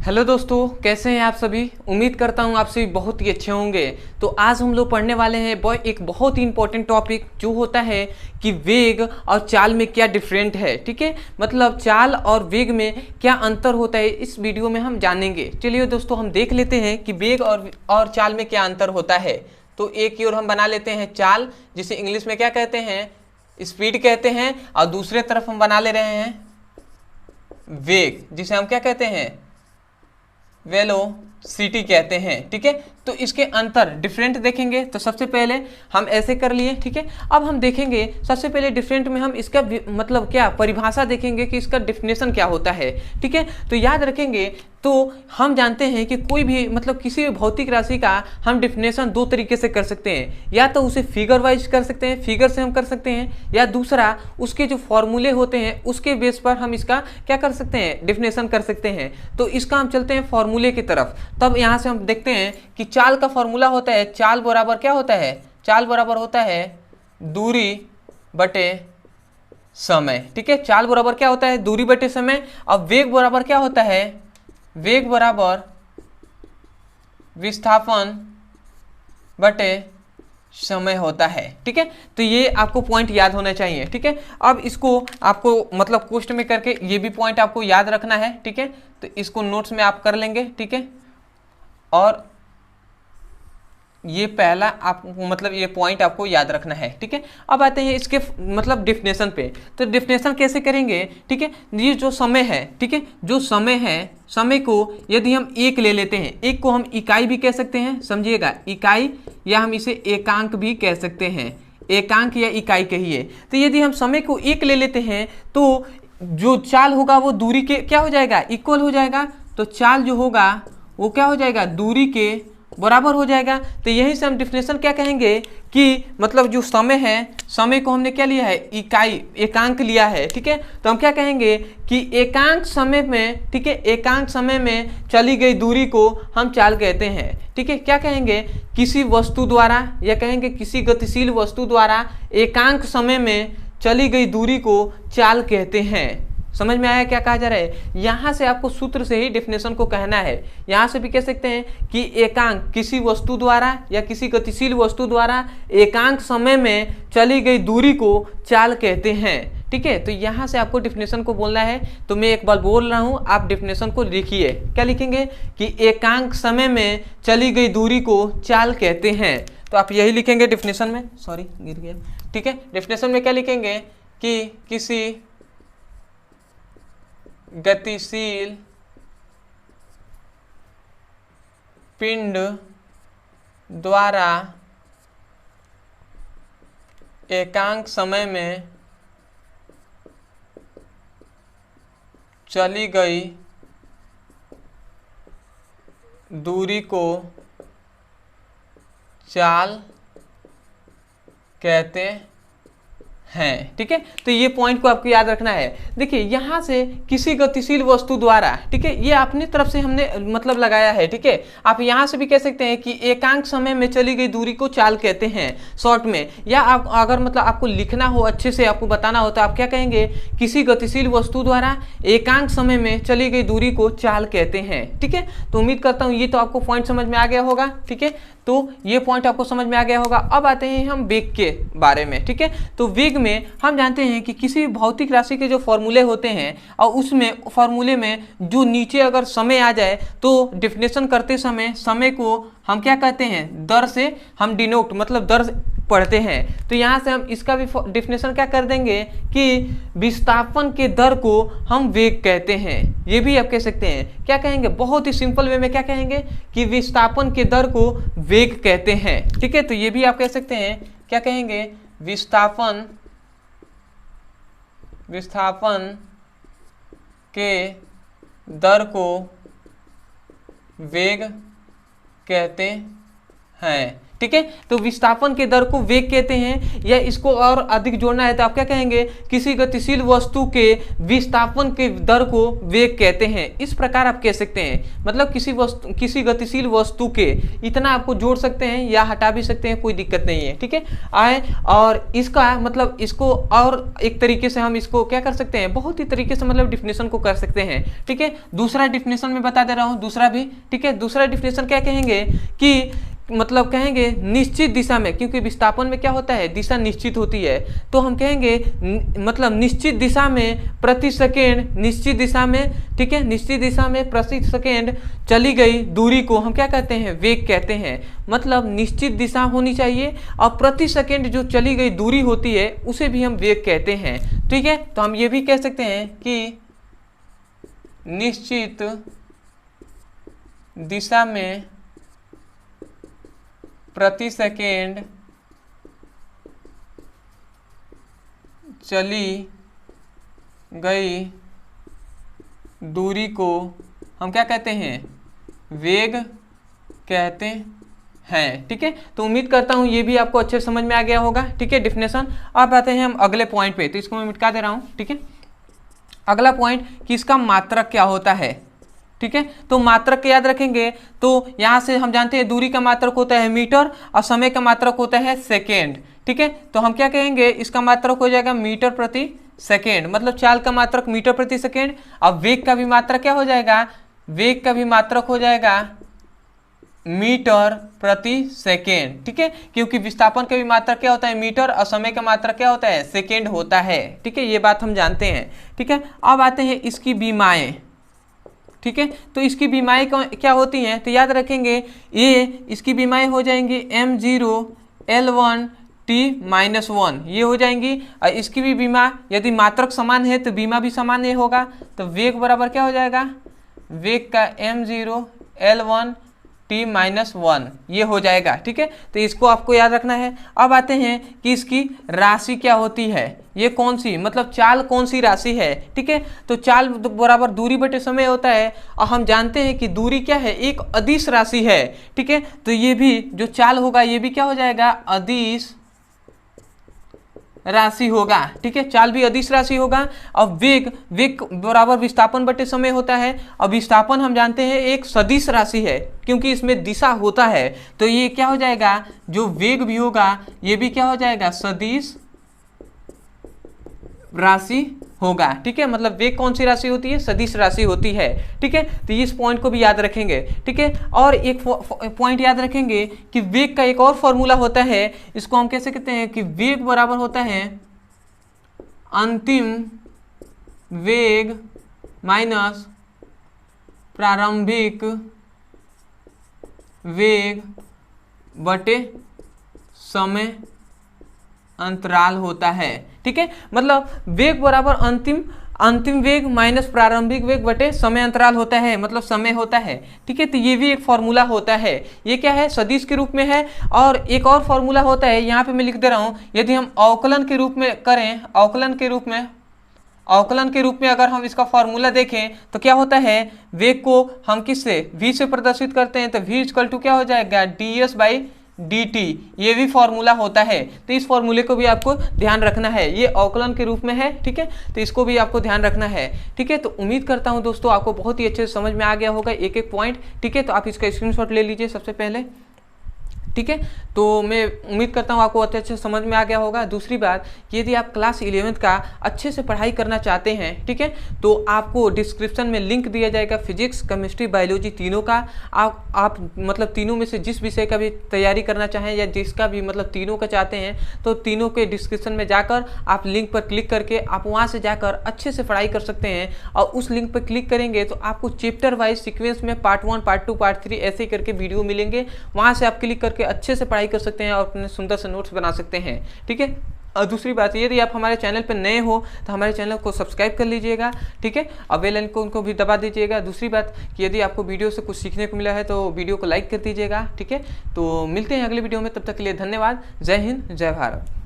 Hello दोस्तों, कैसे हैं आप सभी। उम्मीद करता हूं आप सभी बहुत ही अच्छे होंगे। तो आज हम लोग पढ़ने वाले हैं एक बहुत ही इंपॉर्टेंट टॉपिक जो होता है कि वेग और चाल में क्या डिफरेंट है। ठीक है, मतलब चाल और वेग में क्या अंतर होता है, इस वीडियो में हम जानेंगे। चलिए दोस्तों, हम देख लेते हैं कि वेग और चाल में क्या अंतर होता है। तो एक की ओर हम बना लेते हैं चाल, जिसे इंग्लिश में क्या कहते हैं, स्पीड कहते हैं, और दूसरे तरफ हम बना ले रहे हैं वेग, जिसे हम क्या कहते हैं, वेलोसिटी कहते हैं। ठीक है, तो इसके अंतर डिफरेंट देखेंगे। तो सबसे पहले हम ऐसे कर लिए। ठीक है, अब हम देखेंगे सबसे पहले डिफरेंट में हम इसका मतलब क्या परिभाषा देखेंगे कि इसका डेफिनेशन क्या होता है। ठीक है, तो याद रखेंगे। तो हम जानते हैं कि कोई भी मतलब किसी भी भौतिक राशि का हम डेफिनेशन दो तरीके से कर सकते हैं। या तो उसे फिगर वाइज कर सकते हैं, फिगर से हम कर सकते हैं, या दूसरा उसके जो फॉर्मूले होते हैं उसके बेस पर हम इसका क्या कर सकते हैं, डेफिनेशन कर सकते हैं। तो इसका हम चलते हैं फॉर्मूले की तरफ। तब यहाँ से हम देखते हैं कि चाल का फॉर्मूला होता है, चाल बराबर क्या होता है, चाल बराबर होता है दूरी बटे समय। ठीक है, चाल बराबर क्या होता है, दूरी बटे समय। अब वेग बराबर क्या होता है, वेग बराबर विस्थापन बटे समय होता है। ठीक है, तो ये आपको पॉइंट याद होना चाहिए। ठीक है, अब इसको आपको मतलब क्वेश्चन में करके ये भी पॉइंट आपको याद रखना है। ठीक है, तो इसको नोट्स में आप कर लेंगे। ठीक है, और ये पहला आपको मतलब ये पॉइंट आपको याद रखना है। ठीक है, अब आते हैं इसके मतलब डेफिनेशन पे। तो डेफिनेशन कैसे करेंगे। ठीक है, ये जो समय है, ठीक है, जो समय है, समय को यदि हम एक ले लेते हैं, एक को हम इकाई भी कह सकते हैं, समझिएगा, इकाई, या हम इसे एकांक भी कह सकते हैं, एकांक या इकाई कहिए। तो यदि हम समय को एक ले लेते हैं तो जो चाल होगा वो दूरी के क्या हो जाएगा, इक्वल हो जाएगा। तो चाल जो होगा वो क्या हो जाएगा, दूरी के बराबर हो जाएगा। तो यही से हम डिफिनेशन क्या कहेंगे कि मतलब जो समय है, समय को हमने क्या लिया है, इकाई, एकांक लिया है। ठीक है, तो हम क्या कहेंगे कि एकांक समय में, ठीक है, एकांक समय में चली गई दूरी को हम चाल कहते हैं। ठीक है, क्या कहेंगे, किसी वस्तु द्वारा, या कहेंगे किसी गतिशील वस्तु द्वारा एकांक समय में चली गई दूरी को चाल कहते हैं। समझ में आया क्या कहा जा रहा है। यहाँ से आपको सूत्र से ही डेफिनेशन को कहना है। यहाँ से भी कह सकते हैं कि एकांक किसी वस्तु द्वारा या किसी गतिशील वस्तु द्वारा एकांक समय में चली गई दूरी को चाल कहते हैं। ठीक है, तो यहाँ से आपको डेफिनेशन को बोलना है। तो मैं एक बार बोल रहा हूँ, आप डेफिनेशन को लिखिए। क्या लिखेंगे कि एकांक समय में चली गई दूरी को चाल कहते हैं। तो आप यही लिखेंगे डेफिनेशन में, सॉरी गिर गया। ठीक है, डेफिनेशन में क्या लिखेंगे कि किसी गतिशील पिंड द्वारा एकांक समय में चली गई दूरी को चाल कहते हैं। ठीक है, तो ये पॉइंट को आपको याद रखना है। देखिए यहाँ से किसी गतिशील वस्तु द्वारा, ठीक है, ये अपनी तरफ से हमने मतलब लगाया है। ठीक है, आप यहाँ से भी कह सकते हैं कि एकांक समय में चली गई दूरी को चाल कहते हैं शॉर्ट में। या आप अगर मतलब आपको लिखना हो, अच्छे से आपको बताना हो, तो आप क्या कहेंगे, किसी गतिशील वस्तु द्वारा एकांक समय में चली गई दूरी को चाल कहते हैं। ठीक है, तो उम्मीद करता हूँ ये तो आपको पॉइंट समझ में आ गया होगा। ठीक है, तो ये पॉइंट आपको समझ में आ गया होगा। अब आते हैं हम वेग के बारे में। ठीक है, तो वेग में हम जानते हैं कि किसी भौतिक राशि के जो फॉर्मूले होते हैं, और उसमें फॉर्मूले में जो नीचे अगर समय आ जाए तो डेफिनेशन करते समय समय को हम क्या कहते हैं, दर से हम डिनोट मतलब दर पढ़ते हैं। तो यहाँ से हम इसका भी डेफिनेशन क्या कर देंगे कि विस्थापन के दर को हम वेग कहते हैं। ये भी आप कह सकते हैं, क्या कहेंगे, बहुत ही सिंपल वे में क्या कहेंगे कि विस्थापन के दर को वेग कहते हैं। ठीक है, तो ये भी आप कह सकते हैं, क्या कहेंगे, विस्थापन के दर को वेग कहते हैं। ठीक है। तो विस्थापन के दर को वेग कहते हैं, या इसको और अधिक जोड़ना है तो आप क्या कहेंगे, किसी गतिशील वस्तु के विस्थापन के दर को वेग कहते हैं। इस प्रकार आप कह सकते हैं, मतलब किसी गतिशील वस्तु के, इतना आपको जोड़ सकते हैं या हटा भी सकते हैं, कोई दिक्कत नहीं है, ठीक है। आए और इसका मतलब इसको और एक तरीके से हम इसको क्या कर सकते हैं, बहुत ही तरीके से मतलब डिफिनेशन को कर सकते हैं, ठीक है। दूसरा डिफिनेशन में बता दे रहा हूं, दूसरा भी, ठीक है। दूसरा डिफिनेशन क्या कहेंगे कि मतलब कहेंगे निश्चित दिशा में, क्योंकि विस्थापन में क्या होता है, दिशा निश्चित होती है, तो हम कहेंगे मतलब निश्चित दिशा में प्रति सेकेंड, निश्चित दिशा में, ठीक है, निश्चित दिशा में प्रति सेकेंड चली गई दूरी को हम क्या कहते हैं, वेग कहते हैं। मतलब निश्चित दिशा होनी चाहिए और प्रति सेकेंड जो चली गई दूरी होती है उसे भी हम वेग कहते हैं, ठीक है। तो हम ये भी कह सकते हैं कि निश्चित दिशा में प्रति सेकेंड चली गई दूरी को हम क्या कहते हैं, वेग कहते हैं, ठीक है। तो उम्मीद करता हूं ये भी आपको अच्छे समझ में आ गया होगा, ठीक है, डिफिनेशन। अब आते हैं हम अगले पॉइंट पे, तो इसको मैं मिटा दे रहा हूं, ठीक है। अगला पॉइंट कि इसका मात्रक क्या होता है, ठीक है। तो मात्रक याद रखेंगे, तो यहां से हम जानते हैं दूरी का मात्रक होता है मीटर और समय का मात्रक होता है सेकेंड, ठीक है। तो हम क्या कहेंगे, इसका मात्रक हो जाएगा मीटर प्रति सेकेंड, मतलब चाल का मात्रक मीटर प्रति सेकेंड। अब वेग का भी मात्रक क्या हो जाएगा, वेग का भी मात्रक हो जाएगा मीटर प्रति सेकेंड, ठीक है। क्योंकि विस्थापन का भी मात्रक क्या होता है, मीटर, और समय का मात्रक क्या होता है, सेकेंड होता है, ठीक है। ये बात हम जानते हैं, ठीक है। अब आते हैं इसकी बीमाएं, ठीक है। तो इसकी बीमाएं क्या होती हैं, तो याद रखेंगे ये इसकी बीमाएं हो जाएंगी m0 L1 T-1 ये हो जाएंगी। और इसकी भी बीमा, यदि मात्रक समान है तो बीमा भी समान ही होगा, तो वेग बराबर क्या हो जाएगा, वेग का m0 L1 T-1 ये हो जाएगा, ठीक है। तो इसको आपको याद रखना है। अब आते हैं कि इसकी राशि क्या होती है, ये कौन सी, मतलब चाल कौन सी राशि है, ठीक है। तो चाल बराबर दूरी बटे समय होता है, और हम जानते हैं कि दूरी क्या है, एक अदिश राशि है, ठीक है। तो ये भी जो चाल होगा ये भी क्या हो जाएगा, अदिश राशि होगा, ठीक है। चाल भी अदिश राशि होगा। और वेग बराबर विस्थापन बटे समय होता है, और विस्थापन हम जानते हैं एक सदिश राशि है, क्योंकि इसमें दिशा होता है। तो ये क्या हो जाएगा, जो वेग भी होगा ये भी क्या हो जाएगा, सदिश राशि होगा, ठीक है। मतलब वेग कौन सी राशि होती है, सदिश राशि होती है, ठीक है। तो इस पॉइंट को भी याद रखेंगे, ठीक है। और एक पॉइंट याद रखेंगे कि वेग का एक और फॉर्मूला होता है, इसको हम कैसे कहते हैं कि वेग बराबर होता है अंतिम वेग माइनस प्रारंभिक वेग बटे समय अंतराल होता है, ठीक है। मतलब वेग बराबर अंतिम वेग माइनस प्रारंभिक वेग बटे समय अंतराल होता है, मतलब समय होता है, ठीक है। तो ये भी एक फॉर्मूला होता है, ये क्या है, सदिश के रूप में है। और एक और फॉर्मूला होता है, यहाँ पे मैं लिख दे रहा हूँ, यदि हम अवकलन के रूप में करें, अवकलन के रूप में अगर हम इसका फॉर्मूला देखें तो क्या होता है, वेग को हम किससे, v से प्रदर्शित करते हैं, तो v इक्वल टू क्या हो जाएगा, ds/dt, ये भी फॉर्मूला होता है। तो इस फॉर्मूले को भी आपको ध्यान रखना है, ये अवकलन के रूप में है, ठीक है। तो इसको भी आपको ध्यान रखना है, ठीक है। तो उम्मीद करता हूं दोस्तों आपको बहुत ही अच्छे से समझ में आ गया होगा एक एक पॉइंट, ठीक है। तो आप इसका स्क्रीनशॉट ले लीजिए सबसे पहले, ठीक है। तो मैं उम्मीद करता हूँ आपको अच्छे समझ में आ गया होगा। दूसरी बात, यदि आप क्लास 11th का अच्छे से पढ़ाई करना चाहते हैं, ठीक है, तो आपको डिस्क्रिप्शन में लिंक दिया जाएगा फिजिक्स, केमिस्ट्री, बायोलॉजी तीनों का। आप मतलब तीनों में से जिस विषय का भी तैयारी करना चाहें या जिसका भी मतलब तीनों का चाहते हैं, तो तीनों के डिस्क्रिप्शन में जाकर आप लिंक पर क्लिक करके आप वहाँ से जाकर अच्छे से पढ़ाई कर सकते हैं। और उस लिंक पर क्लिक करेंगे तो आपको चैप्टर वाइज सीक्वेंस में पार्ट 1, पार्ट 2, पार्ट 3 ऐसे करके वीडियो मिलेंगे, वहाँ से आप क्लिक करके अच्छे से पढ़ाई कर सकते हैं और अपने सुंदर से नोट्स बना सकते हैं, ठीक है। और दूसरी बात, यदि आप हमारे चैनल पर नए हो तो हमारे चैनल को सब्सक्राइब कर लीजिएगा, ठीक है, और बेल आइकन को भी दबा दीजिएगा। दूसरी बात कि यदि आपको वीडियो से कुछ सीखने को मिला है तो वीडियो को लाइक कर दीजिएगा, ठीक है। तो मिलते हैं अगले वीडियो में, तब तक के लिए धन्यवाद। जय हिंद, जय भारत।